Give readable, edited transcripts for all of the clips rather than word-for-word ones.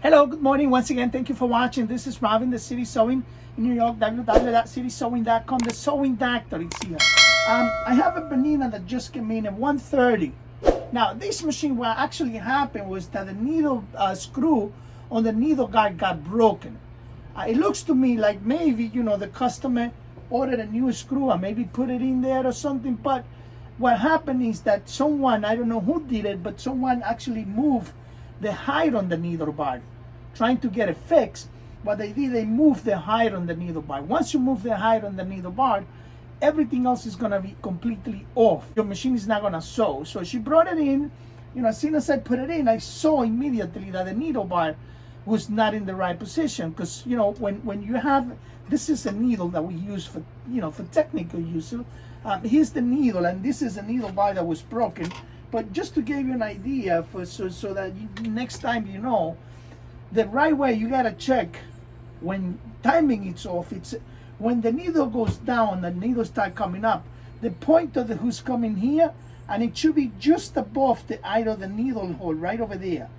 Hello, good morning. Once again, thank you for watching. This is Robin, the City Sewing in New York, www.citysewing.com. The Sewing Doctor is here. I have a Bernina that just came in at 1:30. Now, this machine, what actually happened was that the needle screw on the needle guide got broken. It looks to me like maybe, the customer ordered a new screw and maybe put it in there or something. But what happened is that someone, I don't know who did it, but someone actually moved the height on the needle bar, trying to get it fixed. What they did, they moved the height on the needle bar. Once you move the height on the needle bar, everything else is gonna be completely off. Your machine is not gonna sew. So she brought it in, as soon as I put it in, I saw immediately that the needle bar was not in the right position. Because when you have, this is a needle that we use for for technical use. Here's the needle, and this is a needle bar that was broken. But just to give you an idea, so that next time the right way, you gotta check when timing it's off. It's when the needle goes down, the needle start coming up. The point of the hook's coming here, and it should be just above the eye of the needle hole, right over there.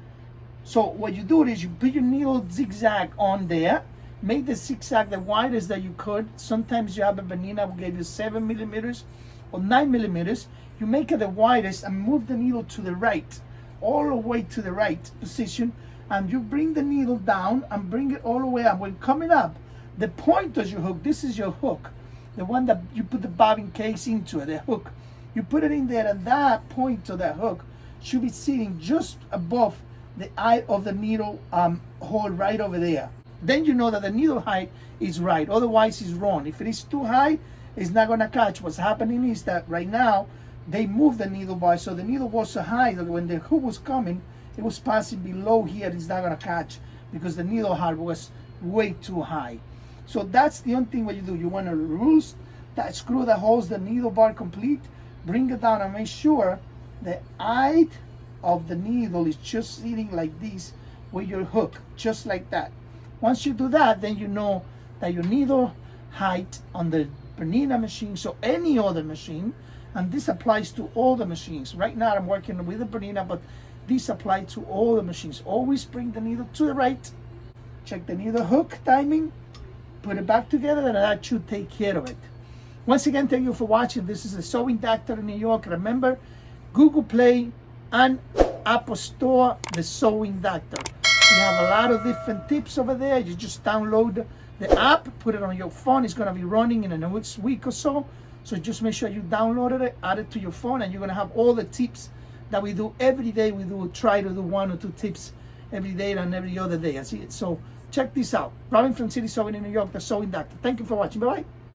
So what you do is you put your needle zigzag on there, make the zigzag the widest that you could. Sometimes you have a Bernina will give you 7 millimeters or 9 millimeters. You make it the widest and move the needle to the right, all the way to the right position, and you bring the needle down and bring it all the way up. When coming up, the point of your hook, this is your hook, the one that you put the bobbin case into, the hook. You put it in there, and that point of that hook should be sitting just above the eye of the needle hole right over there. Then you know that the needle height is right, otherwise it's wrong. If it is too high, it's not gonna catch. What's happening is that right now, they moved the needle bar, so the needle was so high that when the hook was coming, it was passing below here. It's not gonna catch because the needle height was way too high. So that's the only thing what you do. You want to loose that screw that holds the needle bar complete, bring it down and make sure the height of the needle is just sitting like this with your hook, just like that. Once you do that, then you know that your needle height on the Bernina machine, so any other machine, and this applies to all the machines. Right now I'm working with the Bernina, but this applies to all the machines. Always bring the needle to the right, check the needle hook timing, put it back together, and that should take care of it. Once again, thank you for watching. This is the Sewing Doctor in New York. Remember, Google Play and Apple Store, the Sewing Doctor. We have a lot of different tips over there. You just download the app, put it on your phone. It's going to be running in the next week or so. So just make sure you downloaded it, add it to your phone, and you're going to have all the tips that we do every day. We try to do 1 or 2 tips every day and every other day. I see it. So check this out. Robin from City Sewing in New York, the Sewing Doctor. Thank you for watching. Bye-bye.